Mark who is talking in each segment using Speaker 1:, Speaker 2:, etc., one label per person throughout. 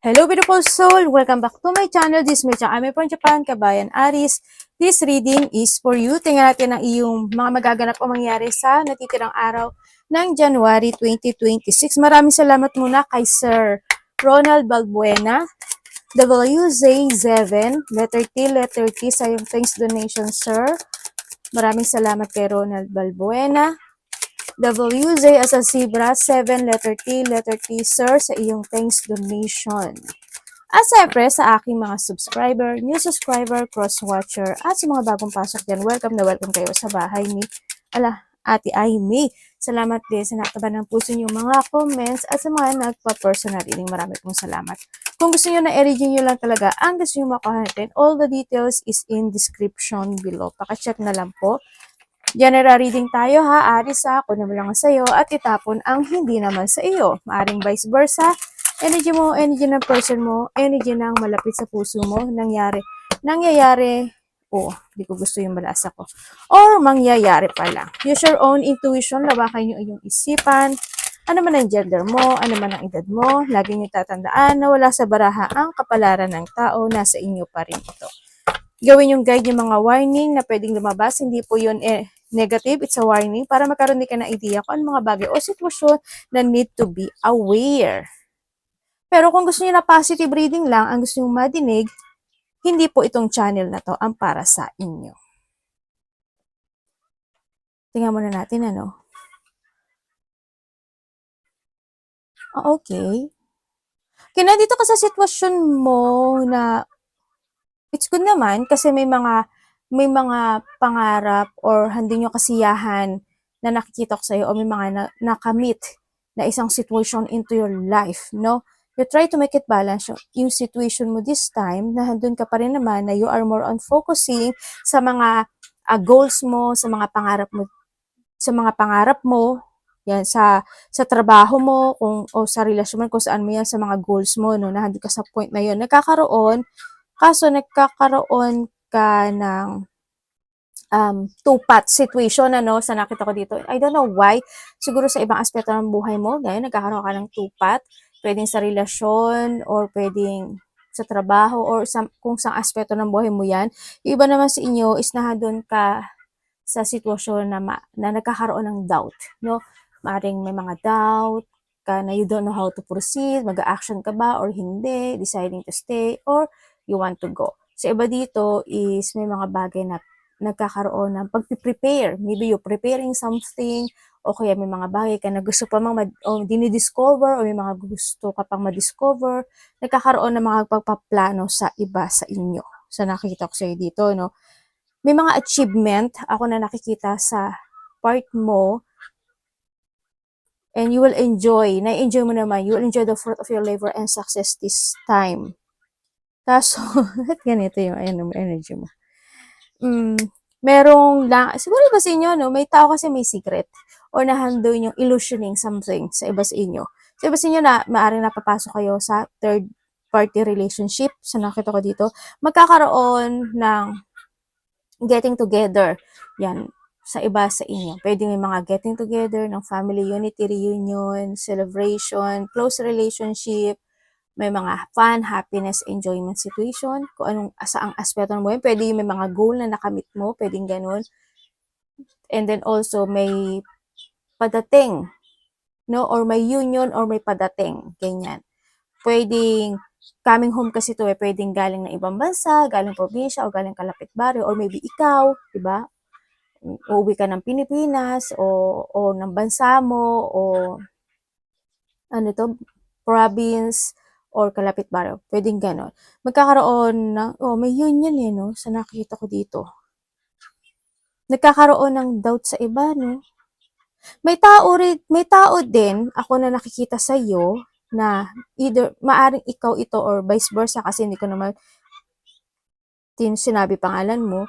Speaker 1: Hello beautiful soul! Welcome back to my channel. This is my channel. I'm from Japan, Kabayan Aris. This reading is for you. Tingnan natin ang iyong mga magaganap o mangyari sa natitirang araw ng January 2026. Maraming salamat muna kay Sir Ronald Balbuena, WZ7, letter T sa iyong thanks donation, sir. Maraming salamat kay Ronald Balbuena. WZ as a zebra, 7, letter T, sir, sa iyong thanks donation. At syempre, sa aking mga subscriber, new subscriber, cross-watcher, at sa mga bagong pasok dyan, welcome na welcome kayo sa bahay ni Ate Aimee. Salamat din sa nataba ng puso niyo mga comments at sa mga nagpa-personal reading. Marami pong salamat. Kung gusto niyo na i-reading nyo lang talaga, ang gusto niyo makuha natin, all the details is in description below. Paka-check na lang po. General reading tayo ha, Aris ha, kunin mo lang sa iyo at itapon ang hindi naman sa iyo. Maaring vice versa, energy mo, energy ng person mo, energy ng malapit sa puso mo, nangyayari, hindi ko gusto yung balasa ko, or mangyayari pala. Use your own intuition, lawakan nyo yung isipan, ano man ang gender mo, ano man ang edad mo, lagi nyo tatandaan na wala sa baraha ang kapalaran ng tao, nasa inyo pa rin ito. Gawin yung guide yung mga warning na pwedeng lumabas, hindi po yun negative, it's a warning para magkaroon din ka ng idea kung ano mga bagay o sitwasyon na need to be aware. Pero kung gusto niyo na positive reading lang, ang gusto niyo madinig, hindi po itong channel na to ang para sa inyo. Tingnan muna natin ano. Okay. Kaya dito ka sa sitwasyon mo na it's good naman kasi may mga pangarap or hindi nyo kasiyahan na nakikita ko sa'yo o may mga nakamit na isang situation into your life, no? You try to make it balance yung situation mo this time na handun ka pa rin naman na you are more on focusing sa mga goals mo, sa mga pangarap mo, yan, sa trabaho mo, o sa relasyon mo, kung saan mo yan, sa mga goals mo, no, na handun ka sa point na yun. Kaso nagkakaroon ka ng two-path situation, ano, sa nakita ko dito. I don't know why. Siguro sa ibang aspeto ng buhay mo, ngayon nagkakaroon ka ng two-path. Pwedeng sa relasyon, or pwedeng sa trabaho, or kung sa aspeto ng buhay mo yan. Yung iba naman sa inyo is nahadon ka sa sitwasyon na nagkakaroon ng doubt, no? Maring may mga doubt ka na you don't know how to proceed, mag-action ka ba or hindi, deciding to stay, or you want to go. Sa iba dito is may mga bagay na nagkakaroon ng pag-prepare. Maybe you're preparing something, o kaya may mga bagay ka na gusto pa dinidiscover, o may mga gusto ka pang ma-discover. Nagkakaroon ng mga pagpaplano sa iba sa inyo. Sa nakikita ko sa'yo dito, no? May mga achievement ako na nakikita sa part mo, and you will enjoy, na-enjoy mo naman, you will enjoy the fruit of your labor and success this time. Kaso, ganito yung energy mo. Siguro iba sa inyo, no? May tao kasi may secret, or nahandol yung illusioning something sa iba sa inyo. Sa iba sa inyo na maaaring napapasok kayo sa third party relationship, sa nakita ko dito, magkakaroon ng getting together. Yan, sa iba sa inyo. Pwede may mga getting together ng family unity, reunion, celebration, close relationship, may mga fun, happiness, enjoyment situation, kung anong saang aspeto mo yun. Pwede may mga goal na nakamit mo, pwedeng ganun. And then also may padating, no? Or may union or may padating, ganyan. Pwedeng coming home kasi to pwedeng galing ng ibang bansa, galing probinsya, o galing kalapit baryo, or maybe ikaw, di ba? Uuwi ka ng Pilipinas, o ng bansa mo, o province, or kalapit baryo. Pwedeng ganon. Magkakaroon ng, may union no? Sa nakikita ko dito. Nagkakaroon ng doubt sa iba, no? May tao din ako na nakikita sa iyo na either maaring ikaw ito or vice versa, kasi hindi ko naman sinabi pangalan mo.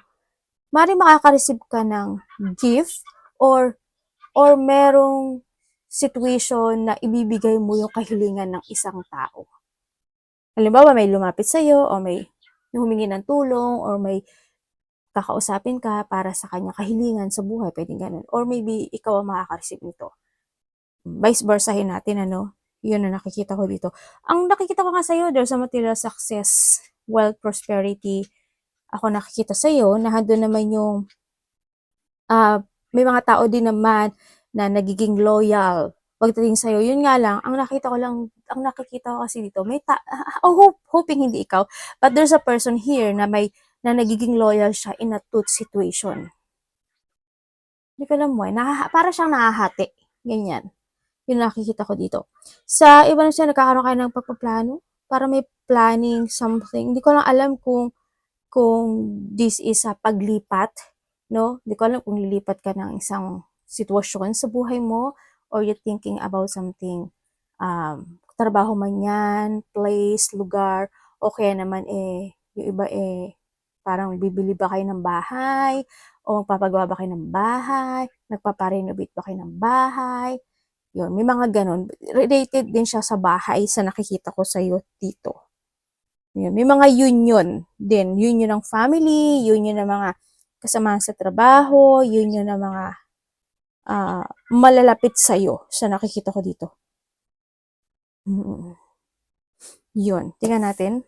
Speaker 1: Maaring makaka-receive ka ng gift, or merong situation na ibibigay mo yung kahilingan ng isang tao. Halimbawa, may lumapit sa iyo, o may humingi ng tulong, or may kakausapin ka para sa kanya kahilingan sa buhay, pwedeng ganun. Or maybe ikaw ang makaka-receive nito. Vice versahin natin, ano? Yun ang nakikita ko dito. Ang nakikita ko nga sa'yo, there's a material success, wealth, prosperity. Ako nakikita sa'yo na handun naman yung may mga tao din naman na nagiging loyal pagdating sa'yo. Yun nga lang, ang nakikita ko kasi dito, hoping hindi ikaw, but there's a person here na nagiging loyal siya in a truth situation. Hindi ko alam mo para siyang nahahati. Ganyan. Yun nakikita ko dito. Sa iba na siya, nagkakaroon kayo ng pagpaplano para may planning something. Hindi ko lang alam kung this is a paglipat, no? Hindi ko alam kung lilipat ka ng isang sitwasyon sa buhay mo or you're thinking about something, trabaho man yan, place, lugar, o kaya naman yung iba parang bibili ba kayo ng bahay o magpapagawa ba kayo ng bahay, nagpaparenovate ba kayo ng bahay, yun, may mga ganun. Related din siya sa bahay sa nakikita ko sa'yo dito. Yun, may mga union din. Union ng family, union ng mga kasamahan sa trabaho, union ng mga malalapit sa'yo sa nakikita ko dito. Yun, tingnan natin.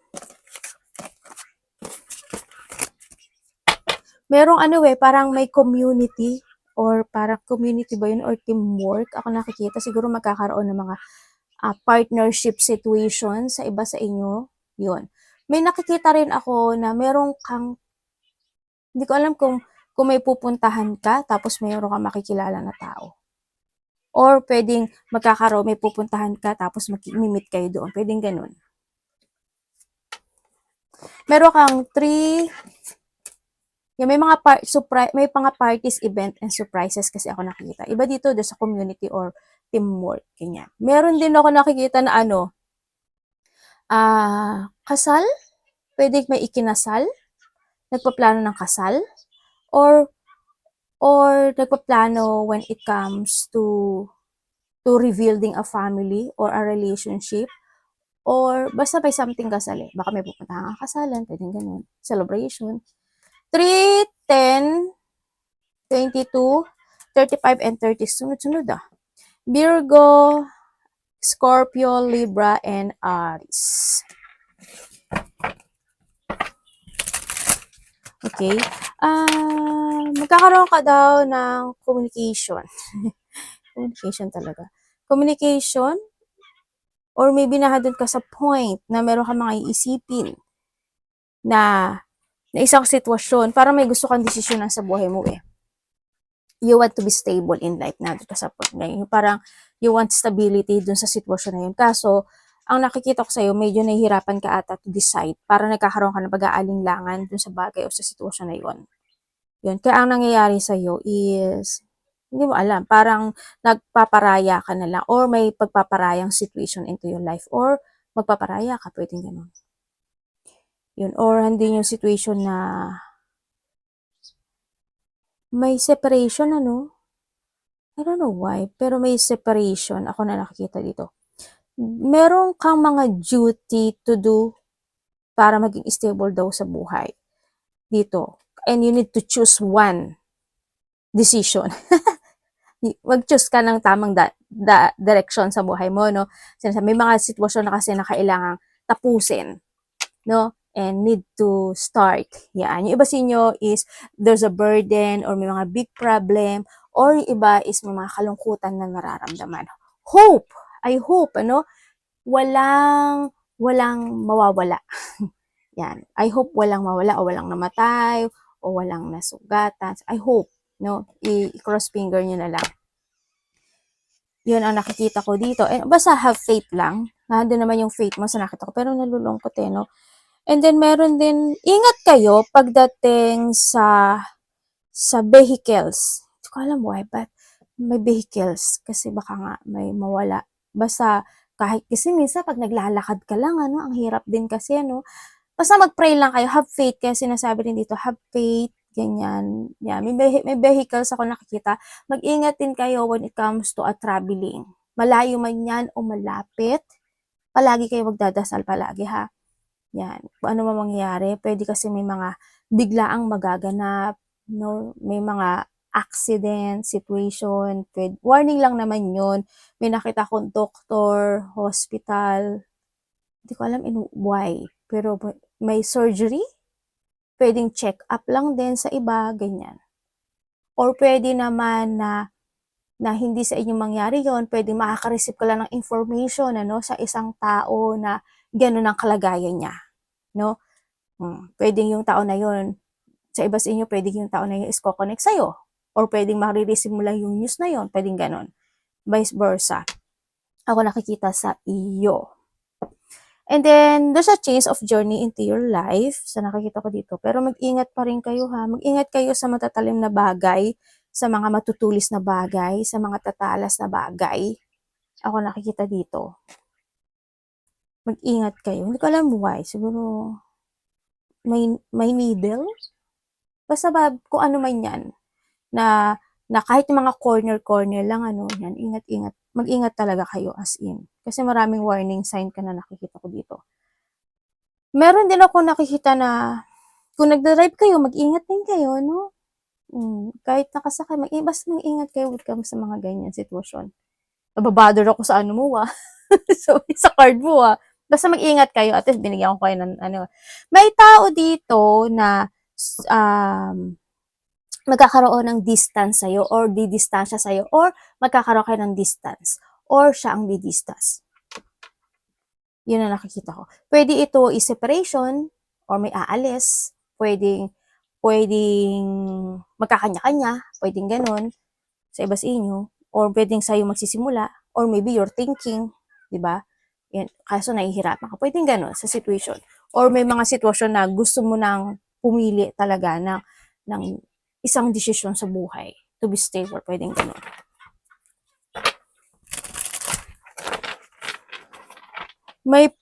Speaker 1: Merong parang may community or parang community ba yun or teamwork. Ako nakikita, siguro magkakaroon ng mga partnership situation sa iba sa inyo. Yun. May nakikita rin ako na merong kang, hindi ko alam kung may pupuntahan ka, tapos meron kang makikilala na tao. Or pwedeng may pupuntahan ka, tapos mag-meet kayo doon. Pwedeng ganun. Meron kang 3, may mga parties, event, and surprises kasi ako nakikita. Iba dito, sa community or teamwork. Ganyan. Meron din ako nakikita na kasal. Pwede may ikinasal. Nagpaplano ng kasal. Or nagpaplano when it comes to rebuilding a family or a relationship. Or basta may something kasal Baka may pupuntahan kang kasalan. Pwedeng ganun. Celebration. 3, 10, 22, 35, and 30. Sunod-sunod Virgo, Scorpio, Libra, and Aries. Okay? Magkakaroon ka daw ng communication. Communication talaga. Communication, or maybe nahadon ka sa point na meron ka mga iisipin na isang sitwasyon, para may gusto kang desisyonan sa buhay mo You want to be stable in life na dito sa point ngayon. Parang you want stability dun sa sitwasyon na yun. Kaso, ang nakikita ko sa'yo, medyo nahihirapan ka ata to decide. Parang nagkakaroon ka ng pag-aalinlangan dun sa bagay o sa sitwasyon na yun. Yun. Kaya ang nangyayari sa'yo is, hindi mo alam, parang nagpaparaya ka na lang or may pagpaparayang situation into your life or magpaparaya ka, pwedeng ganun. Yun. Or hindi yung situation na may separation, I don't know why, pero may separation ako na nakikita dito. Meron kang mga duty to do para maging stable daw sa buhay dito. And you need to choose one decision. Mag-choose ka ng tamang direction sa buhay mo, no? May mga sitwasyon na kasi na kailangang tapusin, no? And need to start. Yan. Yung iba sa inyo is there's a burden or may mga big problem or yung iba is may mga kalungkutan na nararamdaman. Hope! I hope, walang mawawala. Yan. I hope walang mawala o walang namatay o walang nasugatan. I hope, no? I-cross finger nyo na lang. Yun ang nakikita ko dito. And basta have faith lang. Nandun naman yung faith mo sa nakita ko. Pero nalulungkot no? And then meron din, ingat kayo pagdating sa vehicles. Hindi ko alam why, but may vehicles. Kasi baka nga may mawala. Basta kahit kasi minsan pag naglalakad ka lang, ang hirap din kasi, Basta mag-pray lang kayo, have faith, kaya sinasabi rin dito, have faith, ganyan. Yeah, may vehicles ako nakikita. Mag-ingat din kayo when it comes to a traveling. Malayo man yan o malapit, palagi kayo magdadasal palagi ha. Yan, kung ano man mangyayari, pwede kasi may mga biglaang magaganap, no? May mga accident, situation, warning lang naman yun. May nakita akong doktor, hospital, hindi ko alam why, pero may surgery, pwedeng check up lang din sa iba, ganyan. Or pwede naman na hindi sa inyo mangyari yon, pwedeng makaka-receive ka lang ng information sa isang tao na gano'n ang kalagayan niya, no? Pwedeng yung tao na yon, sa iba sa inyo, pwedeng yung tao na yun is ko-connect sa'yo. Or pwedeng marireceive mo lang yung news na yon, pwedeng gano'n. Vice versa. Ako nakikita sa iyo. And then, there's a change of journey into your life sa nakikita ko dito. Pero mag-ingat pa rin kayo ha. Mag-ingat kayo sa matatalim na bagay, sa mga matutulis na bagay, sa mga tatalas na bagay. Ako nakikita dito. Mag-ingat kayo. Hindi ko alam why. Siguro, may needle? Basta kung ano man yan. Na kahit yung mga corner-corner lang, yan, ingat-ingat. Mag-ingat talaga kayo as in. Kasi maraming warning sign ka na nakikita ko dito. Meron din ako nakikita na kung nagda-drive kayo, mag-ingat din kayo, no? Kahit nakasakay, basta mag-ingat kayo with comes sa mga ganyan sitwasyon. Nababother ako sa ano mo, so, sa card mo, Basta mag-ingat kayo. At least binigyan ko kayo ng May tao dito na magkakaroon ng distance sa'yo or didistansya sa'yo or magkakaroon kayo ng distance or siya ang didistance. Yun ang nakikita ko. Pwede ito is separation or may aalis. Pwedeng magkakanya-kanya. Pwedeng ganun sa iba sa inyo. Or pwedeng sa'yo magsisimula. Or maybe you're thinking. Diba? Yan. Kaso nahihirapan ka. Pwedeng ganun sa situation. Or may mga sitwasyon na gusto mo nang pumili talaga ng isang desisyon sa buhay. To be stable. Pwedeng ganun.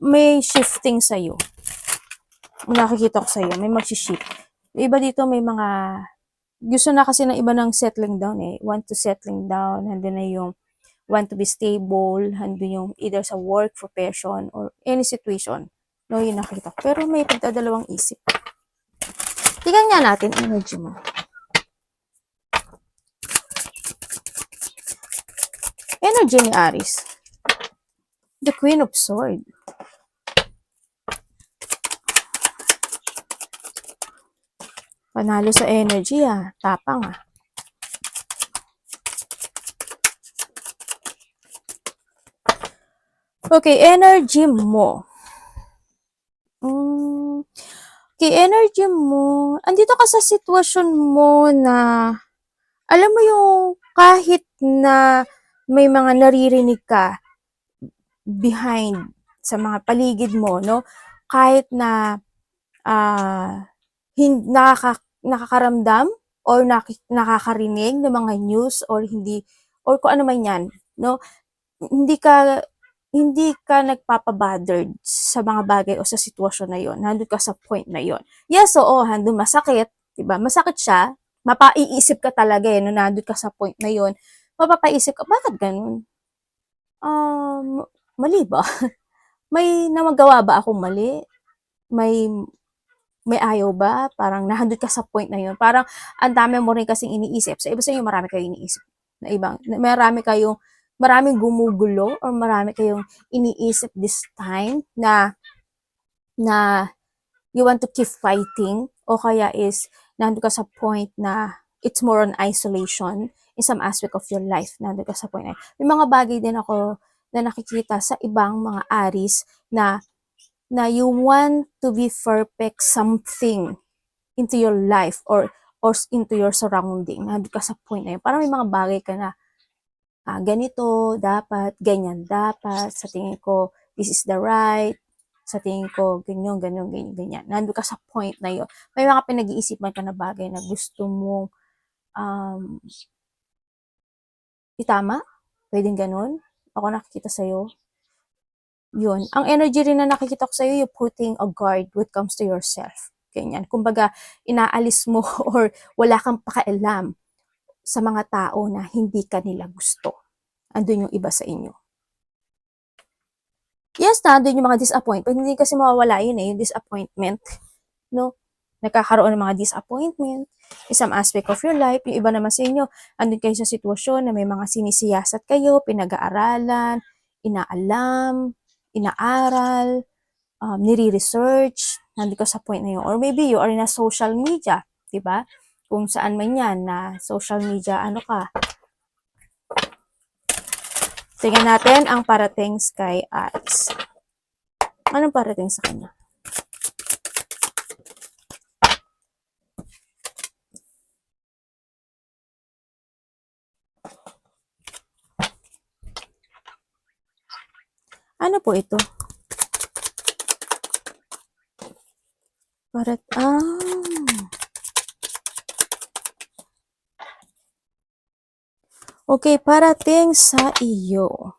Speaker 1: May shifting sa'yo. Nakikita ko sa'yo, may mag-shift. Iba dito may mga, gusto na kasi ng iba ng settling down want to settling down, handun na yung want to be stable, handun yung either sa work, profession, or any situation. No, yun nakikita ko. Pero may pagdadalawang isip. Tingnan nga natin, energy mo. Energy ni Aries. The Queen of Swords. Panalo sa energy tapang Okay, energy mo. Okay, energy mo. Andito ka sa sitwasyon mo na, alam mo yung kahit na may mga naririnig ka behind sa mga paligid mo, no? Kahit na nakakaramdam or nakakarinig ng mga news or hindi, or kung ano man yan, no? Hindi ka nagpapabothered sa mga bagay o sa sitwasyon na yon. Nandun ka sa point na yon. Yes, oo, handun masakit, diba? Masakit siya, mapaiisip ka talaga no, nandun ka sa point na yon. Mapapaisip ka, bakit ganun? Mali ba? May namagawa ba akong mali? May ayaw ba? Parang nahandun ka sa point na yon. Parang ang dami mo rin kasing iniisip. Sa iba sa inyo, marami kayong iniisip na ibang, maraming gumugulo or marami kayong iniisip this time na you want to keep fighting o kaya is nandun ka sa point na it's more on isolation in some aspect of your life. Nandun ka sa point na may mga bagay din ako na nakikita sa ibang mga Aries na you want to be perfect something into your life or into your surrounding. Nandun ka sa point na yun. Parang may mga bagay ka na ganito, dapat, ganyan, dapat, sa tingin ko, this is the right, sa tingin ko, ganyan. Nandun ka sa point na yun. May mga pinag-iisipan ka na bagay na gusto mong itama, pwedeng ganun. Ako nakikita sa'yo. Yun. Ang energy rin na nakikita ko sa'yo, you're putting a guard when it comes to yourself. Ganyan. Kumbaga, inaalis mo or wala kang pakialam sa mga tao na hindi ka nila gusto. Andun yung iba sa inyo. Yes, andun yung mga disappointment. Hindi kasi mawawala yun yung disappointment. No? nagkakaroon ng mga disappointment in some aspect of your life. Yung iba naman sa inyo, andun kayo sa sitwasyon na may mga sinisiyasat kayo, pinag-aaralan, inaalam, inaaral, nire-research, nandun ka sa point na yun. Or maybe you are in a social media, di ba? Kung saan man yan, na social media, ano ka. Tingnan natin ang parating kay Ice. Anong parating sa kanya? Ano po ito? Okay, parating sa iyo.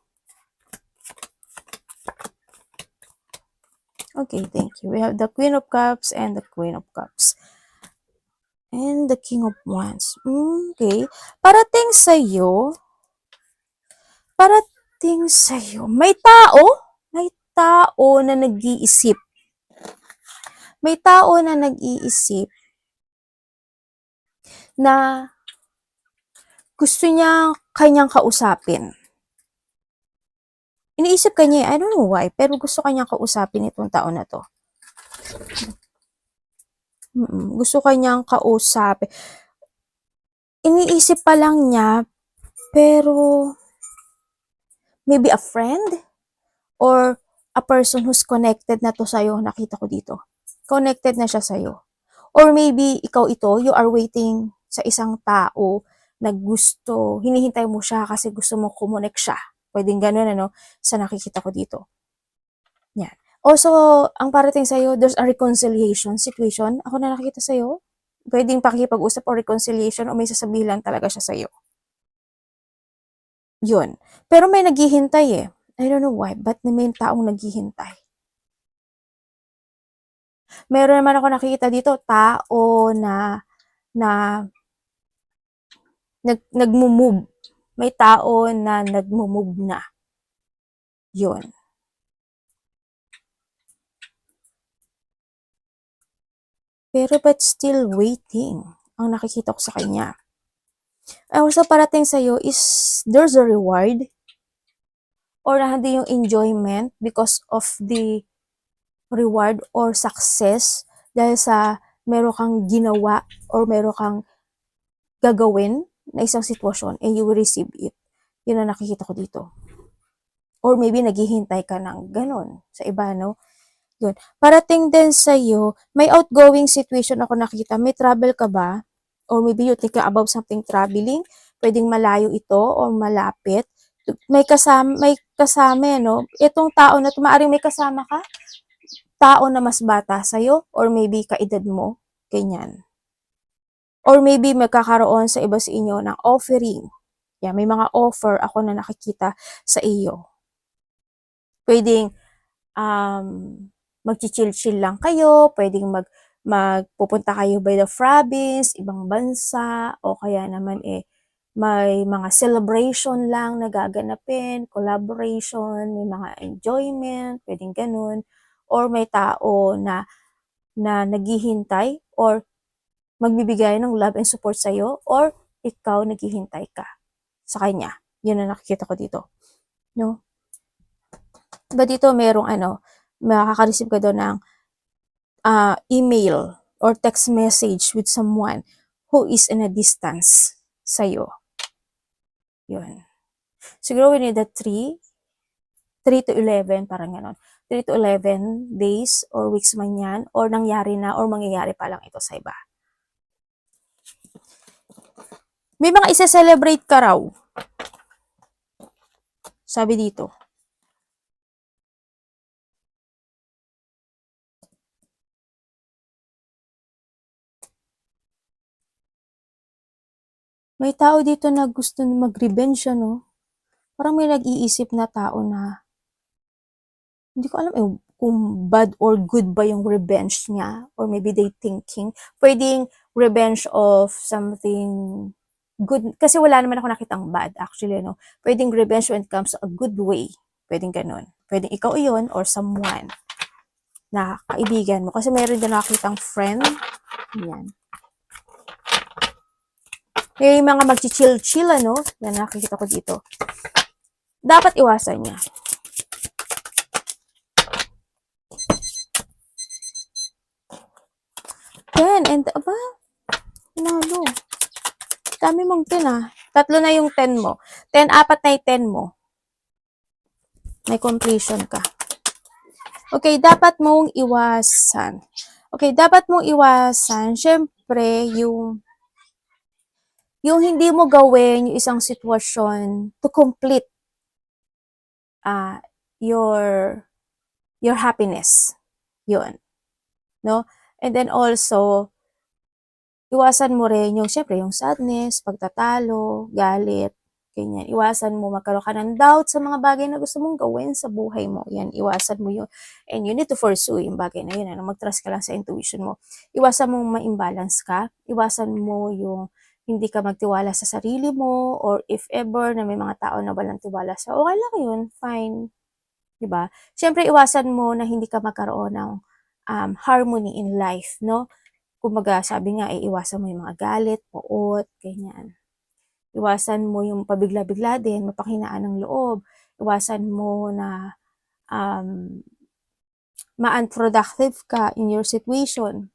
Speaker 1: Okay, thank you. We have the Queen of Cups and the Queen of Cups. And the King of Wands. Okay. Parating sa iyo. May tao na nag-iisip. May tao na nag-iisip na gusto niya kanyang kausapin. Iniisip kanya, I don't know why, pero gusto kanyang kausapin itong tao na to. Gusto kanyang kausapin. Iniisip pa lang niya, pero maybe a friend or a person who's connected na to sa'yo, nakita ko dito. Connected na siya sa'yo. Or maybe ikaw ito, you are waiting sa isang tao na gusto, hinihintay mo siya kasi gusto mo kumonek siya. Pwedeng ganun, ano, sa nakikita ko dito. Yan. Also, ang parating sa'yo, there's a reconciliation situation. Ako na nakikita sa'yo. Pwedeng pakikipag-usap o reconciliation o may sasabihin lang talaga siya sa'yo. Yun. Pero may naghihintay eh. I don't know why, but may taong naghihintay. Meron naman ako nakikita dito, tao na nagmo-move. May tao na nagmo-move na. Yun. Pero but still waiting ang nakikita ko sa kanya. Also, parating sa'yo is there's a reward or nandun yung enjoyment because of the reward or success dahil sa meron kang ginawa or meron kang gagawin na isang sitwasyon and you will receive it. Yun ang nakikita ko dito. Or maybe naghihintay ka ng ganun sa iba, no? Yun. Parating din sa'yo, may outgoing situation ako nakita. May travel ka ba? Or maybe you think about something traveling. Pwedeng malayo ito or malapit. May kasama, no? Itong tao na maaaring may kasama ka, tao na mas bata sa'yo, or maybe kaedad mo, ganyan. Or maybe magkakaroon sa iba sa inyo ng offering. Yeah, may mga offer ako na nakikita sa iyo. Pwedeng, mag-chill lang kayo, pwedeng magpupunta kayo by the province, ibang bansa, o kaya naman may mga celebration lang na gaganapin, collaboration, may mga enjoyment, pwedeng ganun, or may tao na naghihintay or magbibigay ng love and support sa'yo, or ikaw naghihintay ka sa kanya. Yun ang nakikita ko dito. No? Ba dito merong makaka-receive ka doon ng email or text message with someone who is in a distance sa'yo. Yun. Siguro we need a 3 to 11, parang gano'n. 3 to 11 days or weeks man yan, or nangyari na, or mangyayari pa lang ito sa iba. May mga isa-celebrate ka raw. Sabi dito. May tao dito na gusto mag-revenge, no? Parang may nag-iisip na tao na hindi ko alam kung bad or good ba yung revenge niya, or maybe they thinking pwedeng revenge of something good, kasi wala naman ako nakitang bad actually, no? Pwedeng revenge when it comes to a good way, pwedeng ganun, pwedeng ikaw iyon or someone na kaibigan mo, kasi meron din nakitang friend Yan. May mga magchichill-chill, ano? Yan, nakikita ko dito. Dapat iwasan niya. Ten, and, aba, nalo. Dami mong 10, ah. 3 na yung 10 mo. 10, 4 na yung 10 mo. May completion ka. Okay, dapat mong iwasan. Okay, dapat mong iwasan, syempre, yung hindi mo gawin yung isang sitwasyon to complete your happiness. Yun. No? And then also, iwasan mo rin yung, syempre, yung sadness, pagtatalo, galit, ganyan. Iwasan mo magkaroon ka ng doubt sa mga bagay na gusto mong gawin sa buhay mo. Yan, iwasan mo yun. And you need to pursue yung bagay na yun. Ano, mag-trust ka lang sa intuition mo. Iwasan mong ma-imbalance ka. Iwasan mo yung hindi ka magtiwala sa sarili mo, or if ever na may mga tao na walang tiwala sa, okay lang yun, fine. Diba? Siyempre, iwasan mo na hindi ka magkaroon ng harmony in life, no? Kumbaga, sabi nga, iwasan mo yung mga galit, poot, ganyan. Iwasan mo yung pabigla-bigla din, mapanghinaan ng loob. Iwasan mo na ma-unproductive ka in your situation.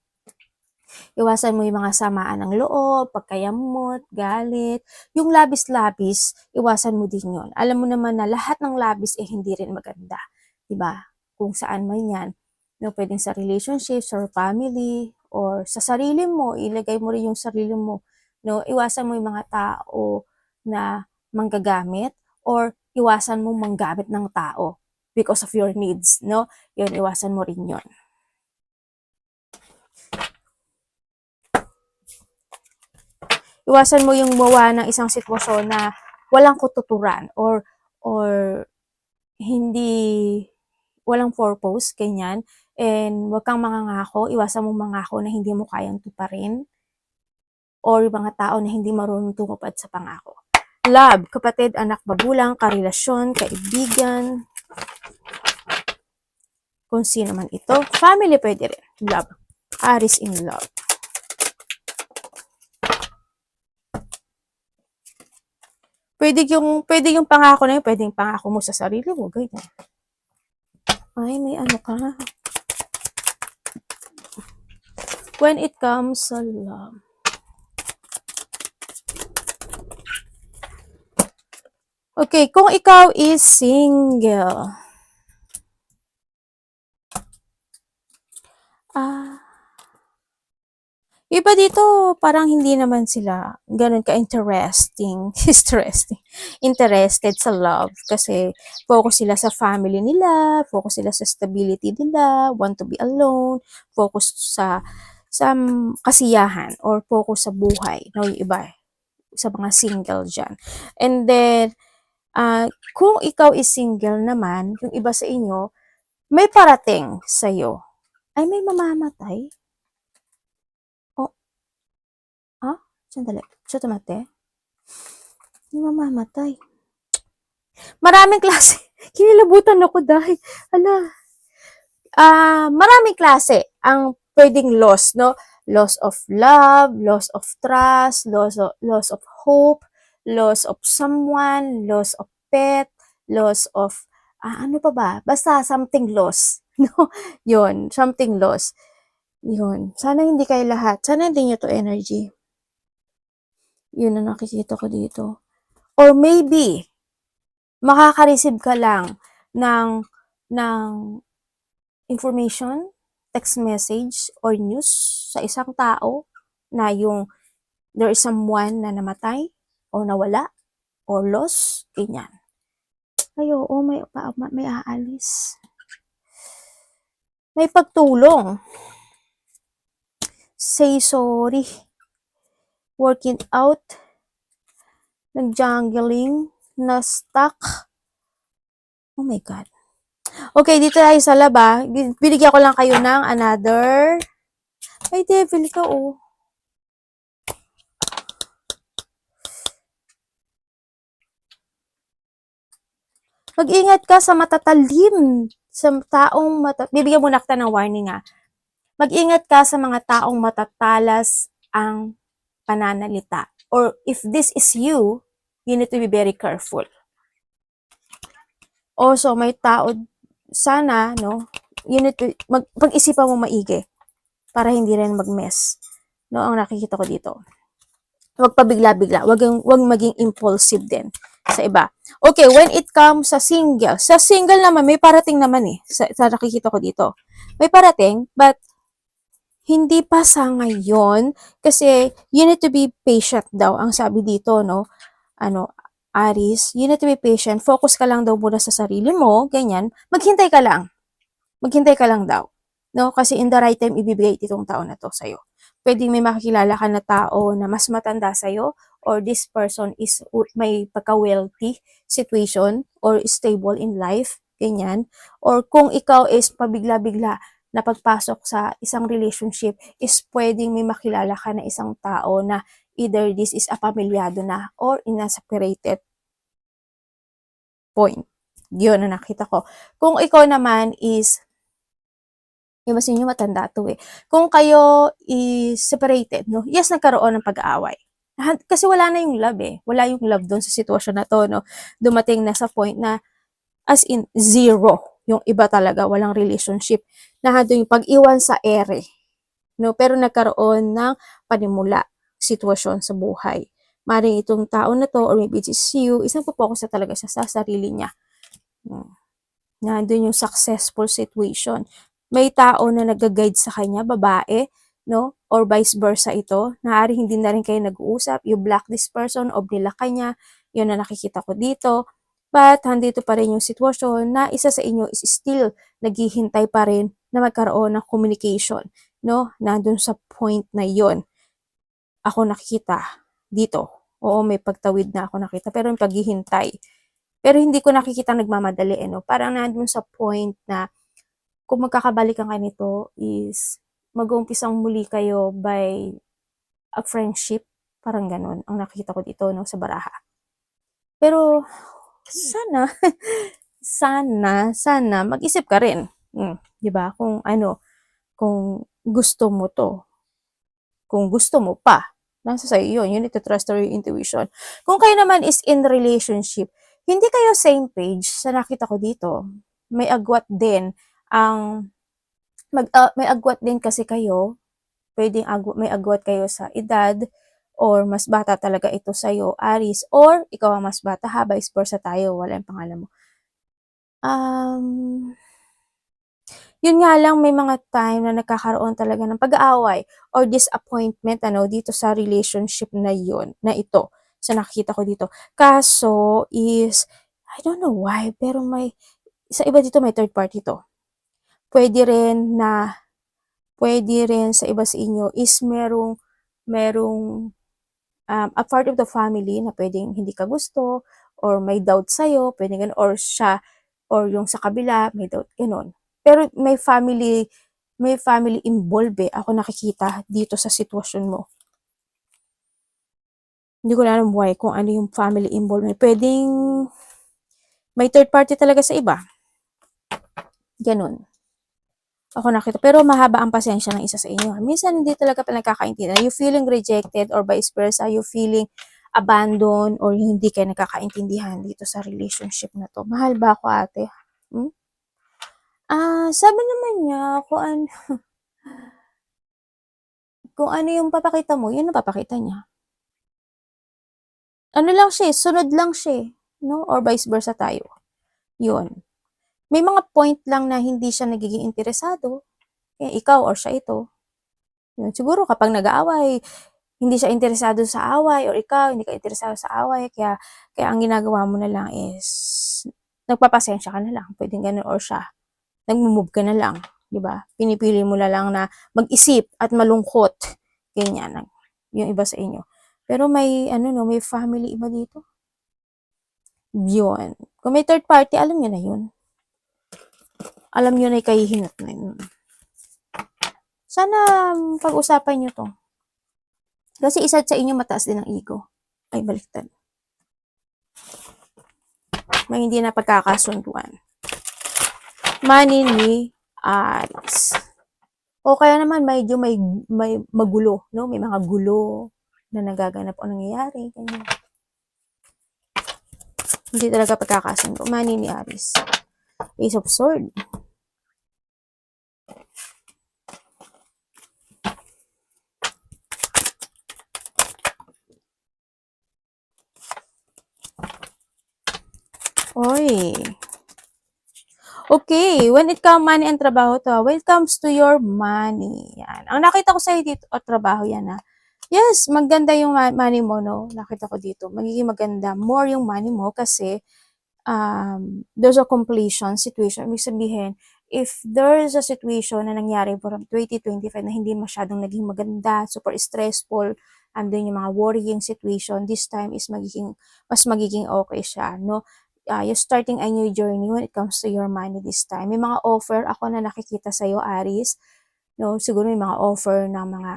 Speaker 1: Iwasan mo yung mga samaan ng loob, pagkayamot, galit. Yung labis-labis, iwasan mo din yun. Alam mo naman na lahat ng labis hindi rin maganda. Diba? Kung saan man yan. No, pwedeng sa relationships or family or sa sarili mo, ilagay mo rin yung sarili mo. No, iwasan mo yung mga tao na manggagamit or iwasan mo manggamit ng tao because of your needs, no? Yun, iwasan mo rin yun. Iwasan mo yung mawa ng isang sitwasyon na walang kututuran or hindi, walang purpose, ganyan. And wag kang mangangako, iwasan mo mangako na hindi mo kayang tuparin or yung mga tao na hindi marunong tumupad sa pangako. Love, kapatid, anak, magulang, karelasyon, kaibigan, kung sino man ito. Family pwede rin. Love. Aries in love. Pwede yung pangako na yun, pwedeng pangako mo sa sarili mo, ganyan. Ay, may ano ka. When it comes sa love. Okay, kung ikaw is single. Iba dito, parang hindi naman sila ganun ka-interesting, interested sa love. Kasi focus sila sa family nila, focus sila sa stability nila, want to be alone, focus sa kasiyahan, or focus sa buhay. No, yung iba, sa mga single dyan. And then, kung ikaw is single naman, yung iba sa inyo, may parating sa'yo. Ay, may mamamatay? Sandali. Chotomate. May mamamatay. Maraming klase. Kinilabutan ako dahil, maraming klase ang pwedeng loss, no? Loss of love, loss of trust, loss of hope, loss of someone, loss of pet, loss of, ano pa ba? Basta something loss, no? Yun, something loss. Yun. Sana hindi kayo lahat. Sana hindi nyo to energy. Yun ang nakikita ko dito. Or maybe, makaka-receive ka lang ng information, text message, or news sa isang tao na yung there is someone na namatay, o nawala, or lost, ganyan. Ay, oo, may aalis. May pagtulong. Say sorry. Working out. Nag-jungling. Na-stuck. Oh my God. Okay, dito tayo sa laba. Binigyan ko lang kayo ng another. Ay, devil ka, oh. Mag-ingat ka sa matatalim. Sa taong bibigyan mo na kita ng warning, Mag-ingat ka sa mga taong matatalas ang pananalita. Or if this is you, you need to be very careful. Also, may tao, sana, no, you need to, pag-isipan mo maigi para hindi rin mag-mess. No, ang nakikita ko dito. Huwag pabigla-bigla. Huwag maging impulsive din sa iba. Okay, when it comes sa single naman, may parating naman eh. Sa nakikita ko dito. May parating, but hindi pa sa ngayon kasi you need to be patient daw ang sabi dito, no? Ano, Aries, you need to be patient. Focus ka lang daw muna sa sarili mo, ganyan. Maghintay ka lang. Maghintay ka lang daw. No? Kasi in the right time, ibibigay itong tao na to sa'yo. Pwedeng may makikilala ka na tao na mas matanda sa'yo or this person is may pagka-wealthy situation or stable in life, ganyan. Or kung ikaw is pabigla-bigla na pagpasok sa isang relationship is pwedeng may makilala ka na isang tao na either this is a pamilyado na or in a separated point. Yun na nakita ko. Kung ikaw naman is iba sa inyo matanda to eh. Kung kayo is separated, no? Yes, nagkaroon ng pag-aaway. Kasi wala na yung love eh. Wala yung love doon sa sitwasyon na to, no? Dumating na sa point na as in zero yung iba talaga, walang relationship. Nandun yung pag-iwan sa ere, no? Pero nagkaroon ng panimula sitwasyon sa buhay. Maring itong tao na to or maybe it's you, isang po-focus na talaga siya sa sarili niya. Nandun yung successful situation. May tao na nag-guide sa kanya, babae, no? Or vice versa ito. Naari hindi na rin kayo nag-uusap. You block this person o nila kanya. Yun na nakikita ko dito. But, handito pa rin yung sitwasyon na isa sa inyo is still naghihintay pa rin na magkaroon ng communication, no? Nandun sa point na yon. Ako nakikita dito. Oo, may pagtawid na ako nakita. Pero yung paghihintay. Pero hindi ko nakikita nagmamadali, no? Parang nandun sa point na kung magkakabalikan kayo nito is mag-uumpisang muli kayo by a friendship. Parang ganun ang nakikita ko dito, no, sa baraha. Pero, sana, sana, mag-isip ka rin. Di ba? Kung ano, kung gusto mo to. Kung gusto mo pa. Nasa sa'yo yun. You need to trust your intuition. Kung kayo naman is in relationship, hindi kayo same page sa nakita ko dito. May agwat din ang may agwat din kasi kayo, pwedeng may agwat kayo sa edad, or mas bata talaga ito sa'yo, Aries, or ikaw ang mas bata ha, vice versa tayo, wala yung pangalan mo. Yun nga lang, may mga time na nagkakaroon talaga ng pag-aaway or disappointment, dito sa relationship na yun, na ito, sa nakikita ko dito. Kaso is, I don't know why, pero sa iba dito may third party to. Pwede rin sa iba sa inyo is merong a part of the family na pwedeng hindi ka gusto or may doubt sa'yo, pwedeng ganun, or siya, or yung sa kabila, may doubt, ganun. Pero may family involved eh, ako nakikita dito sa sitwasyon mo. Hindi ko na alam why, kung ano yung family involvement. Pwedeng may third party talaga sa iba. Ganun. Ako nakita. Pero mahaba ang pasensya ng isa sa inyo. Minsan hindi talaga pinagkakaintindihan. You feeling rejected or vice versa. You feeling abandoned or hindi kayo nagkakaintindihan dito sa relationship na to. Mahal ba ako, ate? Sabi naman niya kung ano yung papakita mo, yun ang papakita niya. Ano lang siya, sunod lang siya, no? Or vice versa tayo. Yun. May mga point lang na hindi siya nagiging interesado. Ikaw or siya ito. Yun. Siguro kapag nag-aaway, hindi siya interesado sa away or ikaw hindi ka interesado sa away, kaya ang ginagawa mo na lang is nagpapasensya ka na lang, pwedeng ganun, or siya nagmo-move ka na lang, di ba? Pinipili mo na lang na mag-isip at malungkot, ganyan yung iba sa inyo. Pero may may family iba dito. Yun. Kung may third party, alam niyo na yun. Alam niyo na ikahihinat na yun. Sana pag-usapan niyo to. Kasi isa sa inyo mataas din ang ego. Ay, baliktad. May hindi na pagkakasunduan. Money ni Aries. O kaya naman medyo may magulo, no? May mga gulo na nagaganap o nangyayari, ganyan. Hindi talaga pagkakasundo. Money ni Aries. Ace of Sword. Oy. Okay, when it comes money and trabaho to, when it comes to your money, yan. Ang nakita ko sa'yo dito, o trabaho yan ha. Yes, maganda yung money mo, no? Nakita ko dito. Magiging maganda. More yung money mo kasi there's a completion situation. Ibig sabihin, if there is a situation na nangyari from 2025 na hindi masyadong naging maganda, super stressful, andun yung mga worrying situation, this time is mas magiging okay siya, no? You're starting a new journey when it comes to your money this time. May mga offer ako na nakikita sa'yo, Aries, no? Siguro may mga offer ng mga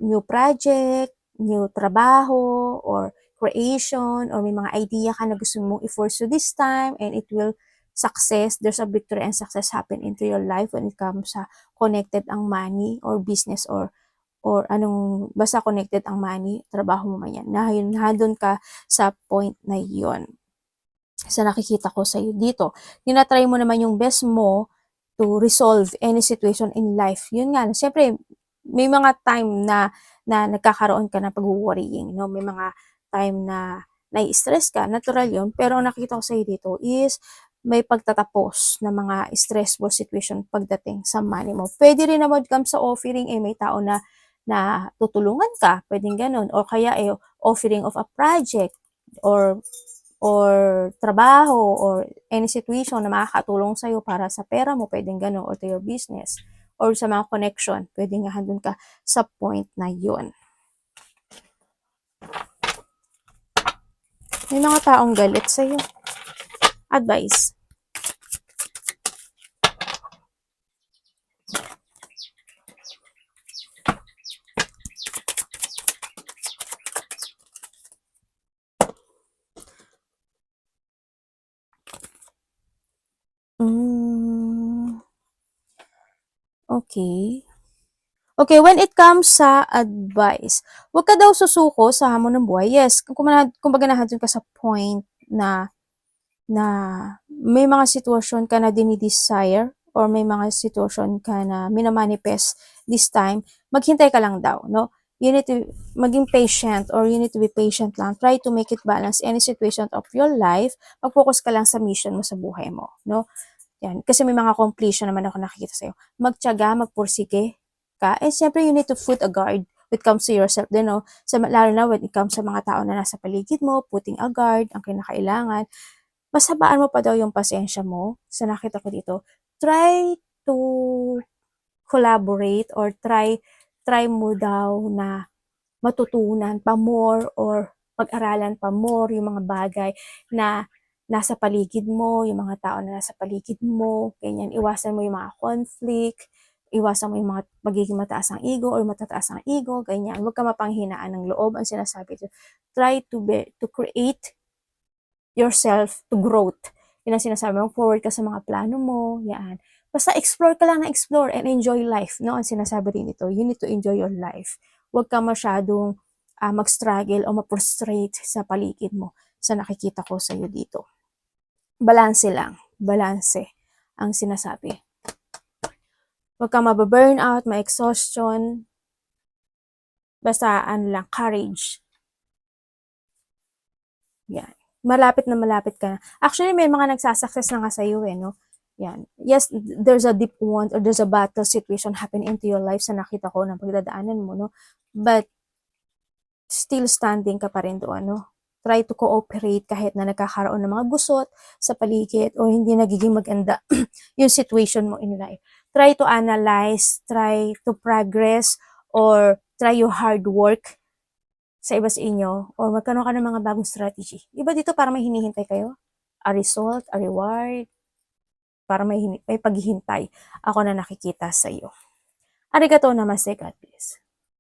Speaker 1: new project, new trabaho, or creation, or may mga idea ka na gusto mong i-pursue this time, and it will success. There's a victory and success happen into your life when it comes sa connected ang money or business or anong, basta connected ang money, trabaho mo man yan. Nandun ka sa point na yon sa nakikita ko sa iyo dito. Tinatry mo naman yung best mo to resolve any situation in life. Yun nga, siyempre, may mga time na nagkakaroon ka ng pag-worrying, no? May mga time na nai-stress ka, natural yun. Pero ang nakita ko sa iyo dito is may pagtatapos na mga stressful situation pagdating sa money mo. Pwede rin naman come sa offering, may tao na tutulungan ka, pwedeng ganun. O kaya offering of a project or trabaho or any situation na makakatulong sa'yo para sa pera mo, pwedeng gano'n, or to your business, or sa mga connection, pwedeng nga handun ka sa point na yun. May mga taong galit sa'yo. Advice. Okay. Okay, when it comes sa advice, huwag ka daw susuko sa hamon ng buhay. Yes, kumbaga nahadun ka sa point na may mga sitwasyon ka na dinidesire or may mga sitwasyon ka na minamanifest this time, maghintay ka lang daw, no? You need to maging patient, or you need to be patient lang. Try to make it balance any situation of your life. Mag-focus ka lang sa mission mo sa buhay mo, no? Yan. Kasi may mga completion naman ako nakikita sa'yo. Magtiyaga, magpursige ka. And syempre, you need to put a guard when it comes to yourself din, no? Lalo na when it comes sa mga tao na nasa paligid mo, putting a guard, ang kinakailangan. Mas habaan mo pa daw yung pasensya mo. Sa nakita ko dito, try to collaborate or try mo daw na matutunan pa more or pag-aralan pa more yung mga bagay na nasa paligid mo, yung mga tao na nasa paligid mo, ganyan. Iwasan mo yung mga conflict, iwasan mo yung mga magiging mataas ang ego or matataas ang ego, ganyan. Huwag ka mapanghinaan ng loob. Ang sinasabi ko, try to create yourself to growth. Yun ang sinasabi mo, forward ka sa mga plano mo, yan. Basta explore ka lang na explore and enjoy life, no? Ang sinasabi rin ito, you need to enjoy your life. Huwag ka masyadong mag-struggle o ma-frustrate sa paligid mo sa nakikita ko sa iyo dito. Balanse lang, balanse ang sinasabi. Huwag ka mababurn out, ma-exhaustion, basta lang, courage. Yan. Malapit ka na. Actually, may mga nagsasucess na nga sa iyo, no? Yan. Yes, there's a deep want or there's a battle situation happen into your life sa nakita ko ng pagdadaanan mo, no? But, still standing ka pa rin doon, no? Try to cooperate kahit na nagkakaroon ng mga gusot sa paligid o hindi nagiging maganda yung situation mo in life. Try to analyze, try to progress, or try your hard work sa iba sa inyo, or magkaroon ka ng mga bagong strategy. Iba dito para may hinihintay kayo? A result, a reward, para may paghihintay ako na nakikita sa iyo. Arigatou namaste, God bless.